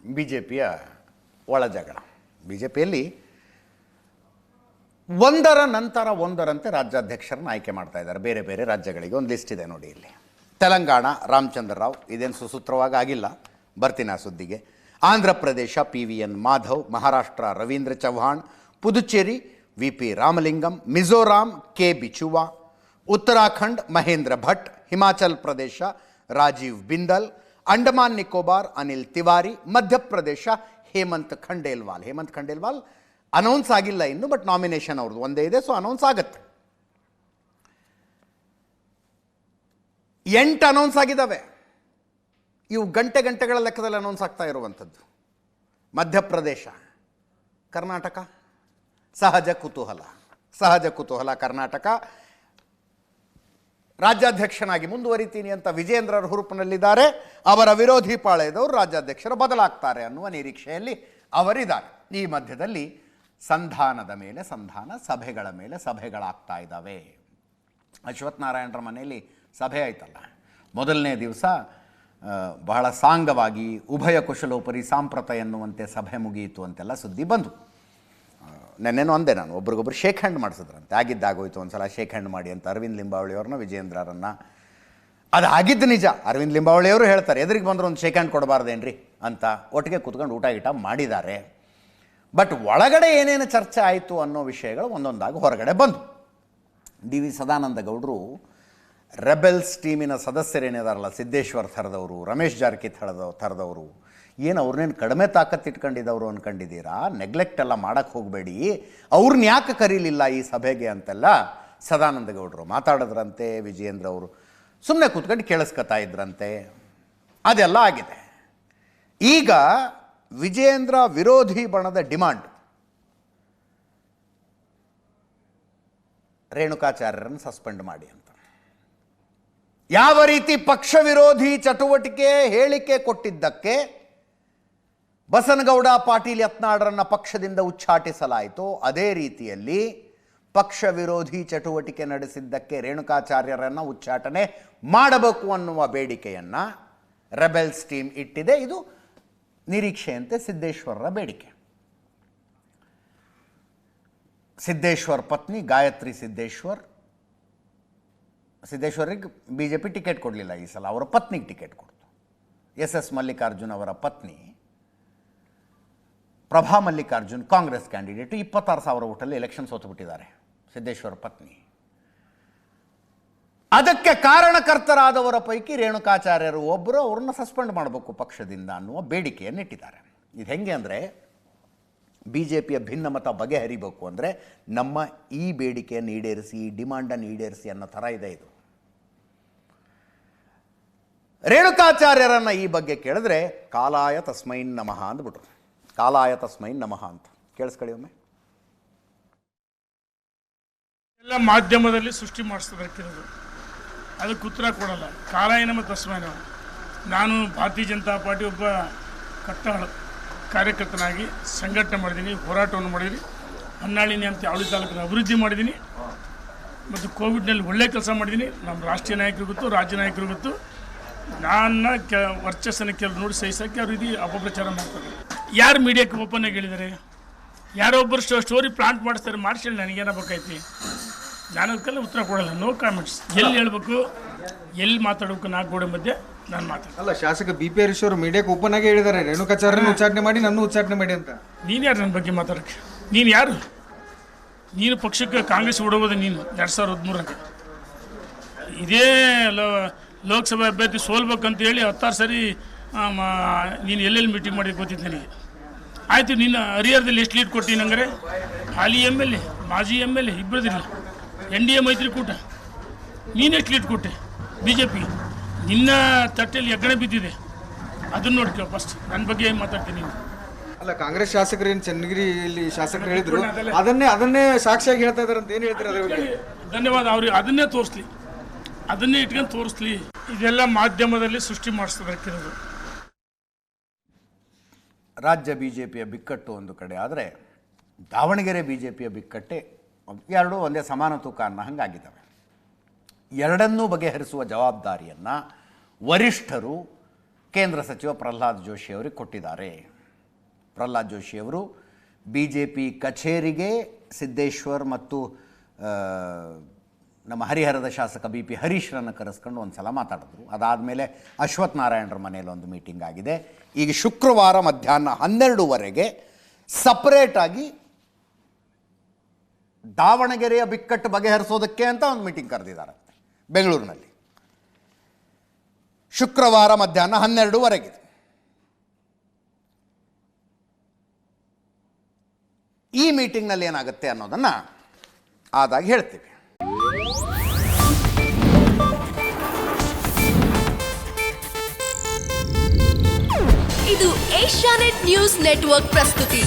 B J ಪಿಯ ಒಳ ಜಗಳ. ಬಿ ಜೆ ಪಿಯಲ್ಲಿ ಒಂದರ ನಂತರ ಒಂದರಂತೆ ರಾಜ್ಯಾಧ್ಯಕ್ಷರನ್ನು ಆಯ್ಕೆ ಮಾಡ್ತಾ ಇದ್ದಾರೆ ಬೇರೆ ಬೇರೆ ರಾಜ್ಯಗಳಿಗೆ. ಒಂದು ಲಿಸ್ಟ್ ಇದೆ ನೋಡಿ ಇಲ್ಲಿ. ತೆಲಂಗಾಣ ರಾಮಚಂದ್ರ ರಾವ್, ಇದೇನು ಸುಸೂತ್ರವಾಗಿ ಆಗಿಲ್ಲ, ಬರ್ತೀನಿ ಆ ಸುದ್ದಿಗೆ. Andhra Pradesh PVN Madhav, Maharashtra Ravindra Chavan, Puducherry VP Ramalingam, Mizoram K ಬಿಚುವಾ, Uttarakhand Mahendra Bhat, Himachal Pradesh Rajiv ಬಿಂದಲ್, Andaman Nicobar Anil Tiwari, Madhya Pradesh Hemant Khandelwal announce ಆಗಿಲ್ಲ ಇನ್ನು, ಬಟ್ ನಾಮಿನೇಷನ್ ಅವ್ರದ್ದು ಒಂದೇ ಇದೆ, ಸೊ ಅನೌನ್ಸ್ ಆಗುತ್ತೆ. 8 ಅನೌನ್ಸ್ ಆಗಿದ್ದಾವೆ. ಇವು ಗಂಟೆಗಳ ಲೆಕ್ಕದಲ್ಲಿ ಅನೌನ್ಸ್ ಆಗ್ತಾ ಇರುವಂಥದ್ದು. ಮಧ್ಯಪ್ರದೇಶ, ಕರ್ನಾಟಕ, ಸಹಜ ಕುತೂಹಲ ಕರ್ನಾಟಕ ರಾಜ್ಯಾಧ್ಯಕ್ಷನಾಗಿ ಮುಂದುವರಿತೀನಿ ಅಂತ ವಿಜೇಂದ್ರರ ಹುರುಪಿನಲ್ಲಿದ್ದಾರೆ. ಅವರ ವಿರೋಧಿ ಪಾಳೆಯದವರು ರಾಜ್ಯಾಧ್ಯಕ್ಷರು ಬದಲಾಗ್ತಾರೆ ಅನ್ನುವ ನಿರೀಕ್ಷೆಯಲ್ಲಿ ಅವರಿದ್ದಾರೆ. ಈ ಮಧ್ಯದಲ್ಲಿ ಸಂಧಾನದ ಮೇಲೆ ಸಂಧಾನ, ಸಭೆಗಳ ಮೇಲೆ ಸಭೆಗಳಾಗ್ತಾ ಇದ್ದಾವೆ. ಅಶ್ವಥ್ ನಾರಾಯಣರ ಮನೆಯಲ್ಲಿ ಸಭೆ ಆಯ್ತಲ್ಲ, ಮೊದಲನೇ ದಿವಸ ಬಹಳ ಸಾಂಗವಾಗಿ ಉಭಯ ಕುಶಲೋಪರಿ ಸಾಂಪ್ರತ ಎನ್ನುವಂತೆ ಸಭೆ ಮುಗಿಯಿತು ಅಂತೆಲ್ಲ ಸುದ್ದಿ ಬಂದು. ನೆನ್ನೆನೂ ಅಂದೆ ನಾನು, ಒಬ್ರಿಗೊಬ್ರು ಶೇಕ್ ಹ್ಯಾಂಡ್ ಮಾಡಿಸಿದ್ರಂತೆ. ಆಗಿದ್ದಾಗೋಯ್ತು ಒಂದು ಸಲ ಶೇಕ್ ಹ್ಯಾಂಡ್ ಮಾಡಿ ಅಂತ ಅರವಿಂದ್ ಲಿಂಬಾವಳಿಯವ್ರನ್ನ ವಿಜೇಂದ್ರರನ್ನು. ಅದು ಆಗಿದ್ದು ನಿಜ. ಅರವಿಂದ್ ಲಿಂಬಾವಳಿಯವರು ಹೇಳ್ತಾರೆ, ಎದುರಿಗೆ ಬಂದರೂ ಒಂದು ಶೇಕ್ ಹ್ಯಾಂಡ್ ಕೊಡಬಾರ್ದೇನ್ರಿ ಅಂತ. ಒಟ್ಟಿಗೆ ಕೂತ್ಕೊಂಡು ಊಟ ಮಾಡಿದ್ದಾರೆ. ಬಟ್ ಒಳಗಡೆ ಏನೇನು ಚರ್ಚೆ ಆಯಿತು ಅನ್ನೋ ವಿಷಯಗಳು ಒಂದೊಂದಾಗಿ ಹೊರಗಡೆ ಬಂದು. DV ಸದಾನಂದ ಗೌಡರು ರೆಬೆಲ್ಸ್ ಟೀಮಿನ ಸದಸ್ಯರೇನಿದಾರಲ್ಲ, ಸಿದ್ದೇಶ್ವರ್ ಥರದವರು, ರಮೇಶ್ ಜಾರಕಿಹೊಳಿ ಥರದವರು, ಏನು ಅವ್ರನ್ನೇನು ಕಡಿಮೆ ತಾಕತ್ತು ಇಟ್ಕೊಂಡಿದ್ದವರು ಅಂದ್ಕೊಂಡಿದ್ದೀರಾ? ನೆಗ್ಲೆಕ್ಟ್ ಎಲ್ಲ ಮಾಡೋಕ್ಕೆ ಹೋಗಬೇಡಿ, ಅವ್ರನ್ನ ಯಾಕೆ ಕರೀಲಿಲ್ಲ ಈ ಸಭೆಗೆ ಅಂತೆಲ್ಲ ಸದಾನಂದ ಗೌಡರು ಮಾತಾಡಿದ್ರಂತೆ. ವಿಜಯೇಂದ್ರ ಅವರು ಸುಮ್ಮನೆ ಕೂತ್ಕೊಂಡು ಕೇಳಿಸ್ಕೊತಾ ಇದ್ರಂತೆ. ಅದೆಲ್ಲ ಆಗಿದೆ. ಈಗ ವಿಜಯೇಂದ್ರ ವಿರೋಧಿ ಬಣದ ಡಿಮಾಂಡ್ ರೇಣುಕಾಚಾರ್ಯರನ್ನು ಸಸ್ಪೆಂಡ್ ಮಾಡಿ ಅಂತ. ಯಾವ ರೀತಿ ಪಕ್ಷ ವಿರೋಧಿ ಚಟುವಟಿಕೆ ಹೇಳಿಕೆ ಕೊಟ್ಟಿದ್ದಕ್ಕೆ ಬಸನಗೌಡ ಪಾಟೀಲ್ ಯತ್ನಾಳರನ್ನ ಪಕ್ಷದಿಂದ ಉಚ್ಚಾಟಿಸಲಾಯಿತು, ಅದೇ ರೀತಿಯಲ್ಲಿ ಪಕ್ಷ ವಿರೋಧಿ ಚಟುವಟಿಕೆ ನಡೆಸಿದ್ದಕ್ಕೆ ರೇಣುಕಾಚಾರ್ಯರನ್ನು ಉಚ್ಚಾಟನೆ ಮಾಡಬೇಕು ಅನ್ನುವ ಬೇಡಿಕೆಯನ್ನು ರೆಬೆಲ್ಸ್ ಟೀಮ್ ಇಟ್ಟಿದೆ. ಇದು ನಿರೀಕ್ಷೆಯಂತೆ ಸಿದ್ದೇಶ್ವರರ ಬೇಡಿಕೆ. ಸಿದ್ದೇಶ್ವರ್ ಪತ್ನಿ ಗಾಯತ್ರಿ ಸಿದ್ದೇಶ್ವರಿಗೆ BJP ಟಿಕೆಟ್ ಕೊಡಲಿಲ್ಲ ಈ ಸಲ, ಅವರ ಪತ್ನಿಗೆ ಟಿಕೆಟ್ ಕೊಡ್ತು. SS ಮಲ್ಲಿಕಾರ್ಜುನ್ ಅವರ ಪತ್ನಿ ಪ್ರಭಾ ಮಲ್ಲಿಕಾರ್ಜುನ್ ಕಾಂಗ್ರೆಸ್ ಕ್ಯಾಂಡಿಡೇಟು 26,000 ಓಟಲ್ಲಿ ಎಲೆಕ್ಷನ್ ಸೋತುಬಿಟ್ಟಿದ್ದಾರೆ ಸಿದ್ದೇಶ್ವರ ಪತ್ನಿ. ಅದಕ್ಕೆ ಕಾರಣಕರ್ತರಾದವರ ಪೈಕಿ ರೇಣುಕಾಚಾರ್ಯರು ಒಬ್ಬರು, ಅವ್ರನ್ನ ಸಸ್ಪೆಂಡ್ ಮಾಡಬೇಕು ಪಕ್ಷದಿಂದ ಅನ್ನುವ ಬೇಡಿಕೆಯನ್ನು ಇಟ್ಟಿದ್ದಾರೆ. ಇದು ಹೆಂಗೆ ಅಂದರೆ, BJPಯ ಭಿನ್ನಮತ ಬಗೆಹರಿಬೇಕು ಅಂದರೆ ನಮ್ಮ ಈ ಬೇಡಿಕೆಯನ್ನು ಈಡೇರಿಸಿ, ಈ ಡಿಮಾಂಡನ್ನು ಈಡೇರಿಸಿ ಅನ್ನೋ ಥರ ಇದೆ ಇದು. ರೇಣುಕಾಚಾರ್ಯರನ್ನು ಈ ಬಗ್ಗೆ ಕೇಳಿದ್ರೆ ಕಾಲಾಯ ತಸ್ಮೈನ್ ನಮಃ ಅಂದ್ಬಿಟ್ರು. ಕಾಲಾಯ ತಸ್ಮೈನ್ ನಮಃ ಅಂತ ಕೇಳಿಸ್ಕೊಳ್ಳಿ ಒಮ್ಮೆ. ಎಲ್ಲ ಮಾಧ್ಯಮದಲ್ಲಿ ಸೃಷ್ಟಿ ಮಾಡಿಸೋದಕ್ಕಿರೋದು, ಅದಕ್ಕೆ ಉತ್ತರ ಕೊಡಲ್ಲ. ಕಾಲಾಯ ನಮಃ ತಸ್ಮೈ ನಮಃ. ನಾನು ಭಾರತೀಯ ಜನತಾ ಪಾರ್ಟಿ ಒಬ್ಬ ಕಟ್ಟಾಳ ಕಾರ್ಯಕರ್ತನಾಗಿ ಸಂಘಟನೆ ಮಾಡಿದ್ದೀನಿ, ಹೋರಾಟವನ್ನು ಮಾಡಿದ್ದೀನಿ. ಹೊನ್ನಾಳಿ ಅಂತ ಅವಳಿ ತಾಲೂಕಿನ ಅಭಿವೃದ್ಧಿ ಮಾಡಿದ್ದೀನಿ ಮತ್ತು ಕೋವಿಡ್ನಲ್ಲಿ ಒಳ್ಳೆ ಕೆಲಸ ಮಾಡಿದ್ದೀನಿ. ನಮ್ಮ ರಾಷ್ಟ್ರೀಯ ನಾಯಕರು ಗೊತ್ತು, ರಾಜ್ಯ ನಾಯಕರು ಗೊತ್ತು. ನನ್ನ ವರ್ಚಸ್ಸನ್ನು ಕೆಲವು ನೋಡಿ ಸಹಿಸೋಕ್ಕೆ ಅವ್ರು ಇದು ಅಪಪ್ರಚಾರ ಮಾಡ್ತಾರೆ. ಯಾರು ಮೀಡಿಯಾಕ್ಕೆ ಓಪನ್ ಆಗಿ ಹೇಳಿದ್ದಾರೆ? ಯಾರೊಬ್ಬರು ಸ್ಟೋರಿ ಪ್ಲಾಂಟ್ ಮಾಡಿಸ್ತಾರೆ, ಮಾಡಿಸಿ ನನಗೇನಾಗಬೇಕೈತಿ? ನಾನು ಅದಕ್ಕೆಲ್ಲ ಉತ್ತರ ಕೊಡಲ್ಲ. No comments. ಎಲ್ಲಿ ಹೇಳ್ಬೇಕು, ಎಲ್ಲಿ ಮಾತಾಡಬೇಕು, 4 ಗೋಡೆ ಮಧ್ಯೆ ನಾನು ಮಾತಾಡ ಅಲ್ಲ. ಶಾಸಕ BP ಹರೀಶ್ ಅವರು ಮೀಡಿಯಾಕ್ಕೆ ಓಪನ್ ಆಗಿ ಹೇಳಿದ್ದಾರೆ, ರೇಣುಕಾಚಾರ್ಯರನ್ನು ಉಚ್ಚಾಟನೆ ಮಾಡಿ, ನನ್ನ ಉಚ್ಚಾಟನೆ ಮಾಡಿ ಅಂತ. ನೀನು ಯಾರು ನನ್ನ ಬಗ್ಗೆ ಮಾತಾಡೋಕ್ಕೆ? ನೀನು ಯಾರು? ನೀನು ಪಕ್ಷಕ್ಕೆ ಕಾಂಗ್ರೆಸ್ ಬಿಡೋದು ನೀನು 2013ಕ್ಕೆ. ಇದೇ ಲೋಕಸಭಾ ಅಭ್ಯರ್ಥಿ ಸೋಲ್ಬೇಕಂತ ಹೇಳಿ 16 ಸರಿ ನೀನು ಎಲ್ಲೆಲ್ಲಿ ಮೀಟಿಂಗ್ ಮಾಡಿ ಗೊತ್ತಿತ್ತು ನನಗೆ. ಆಯಿತು, ನೀನು ಹರಿಹರದಲ್ಲಿ ಎಷ್ಟು ಲೀಡ್ ಕೊಟ್ಟು ನಂಗರೆ? ಹಾಲಿ MLA, ಮಾಜಿ MLA ಇಬ್ಬರದಿಲ್ಲ, NDA ಮೈತ್ರಿಕೂಟ. ನೀನೆಷ್ಟು ಲೀಡ್ ಕೊಟ್ಟೆ BJP? ನಿನ್ನ ತಟ್ಟೆಯಲ್ಲಿ ಹೆಗ್ಗಣ ಬಿದ್ದಿದೆ, ಅದನ್ನು ನೋಡ್ಕೋ ಫಸ್ಟ್. ನನ್ನ ಬಗ್ಗೆ ಏನು ಮಾತಾಡ್ತೀನಿ ನೀನು? ಅಲ್ಲ, ಕಾಂಗ್ರೆಸ್ ಶಾಸಕರು ಏನು ಚನ್ನಗಿರಿಯಲ್ಲಿ ಶಾಸಕರು ಹೇಳಿದ್ರು, ಅದನ್ನೇ ಸಾಕ್ಷಿಯಾಗಿ ಹೇಳ್ತಾ ಇದ್ದಾರೆ ಅಂತ ಏನು ಹೇಳ್ತಾರೆ ಅದ್ರ ಬಗ್ಗೆ? ಧನ್ಯವಾದ. ಅವ್ರಿಗೆ ಅದನ್ನೇ ತೋರಿಸ್ಲಿ, ಅದನ್ನೇ ಇಟ್ಕೊಂಡು ತೋರಿಸ್ಲಿ. ಇದೆಲ್ಲ ಮಾಧ್ಯಮದಲ್ಲಿ ಸೃಷ್ಟಿ ಮಾಡಿಸೋದಕ್ಕಿರೋದು. ರಾಜ್ಯ BJPಯ ಬಿಕ್ಕಟ್ಟು ಒಂದು ಕಡೆ ಆದರೆ, ದಾವಣಗೆರೆ BJPಯ ಬಿಕ್ಕಟ್ಟೆ ಎರಡೂ ಒಂದೇ ಸಮಾನ ತೂಕ ಅನ್ನೋ ಹಂಗಾಗಿದ್ದಾವೆ. ಎರಡನ್ನೂ ಬಗೆಹರಿಸುವ ಜವಾಬ್ದಾರಿಯನ್ನು ವರಿಷ್ಠರು ಕೇಂದ್ರ ಸಚಿವ ಪ್ರಹ್ಲಾದ್ ಜೋಶಿ ಅವರಿಗೆ ಕೊಟ್ಟಿದ್ದಾರೆ. ಪ್ರಹ್ಲಾದ್ ಜೋಶಿಯವರು ಬಿ ಜೆ ಪಿ ಕಚೇರಿಗೆ ಸಿದ್ದೇಶ್ವರ್ ಮತ್ತು ನಮ್ಮ ಹರಿಹರದ ಶಾಸಕ ಬಿ ಪಿ ಹರೀಶ್ರನ್ನು ಕರೆಸ್ಕೊಂಡು ಒಂದು ಸಲ ಮಾತಾಡಿದ್ರು. ಅದಾದಮೇಲೆ ಅಶ್ವಥ್ ನಾರಾಯಣರ ಮನೆಯಲ್ಲಿ ಒಂದು ಮೀಟಿಂಗ್ ಆಗಿದೆ. ಈಗ ಶುಕ್ರವಾರ ಮಧ್ಯಾಹ್ನ 12ವರೆಗೆ ಸಪ್ರೇಟಾಗಿ ದಾವಣಗೆರೆಯ ಬಿಕ್ಕಟ್ಟು ಬಗೆಹರಿಸೋದಕ್ಕೆ ಅಂತ ಒಂದು ಮೀಟಿಂಗ್ ಕರೆದಿದ್ದಾರೆ ಬೆಂಗಳೂರಿನಲ್ಲಿ. ಶುಕ್ರವಾರ ಮಧ್ಯಾಹ್ನ 12ವರೆಗೆ. ಈ ಮೀಟಿಂಗ್ನಲ್ಲಿ ಏನಾಗುತ್ತೆ ಅನ್ನೋದನ್ನು ಆದಾಗ ಹೇಳ್ತೀವಿ. ಇದು ಏಷ್ಯಾನೆಟ್ ನ್ಯೂಸ್ ನೆಟ್ವರ್ಕ್ ಪ್ರಸ್ತುತಿ.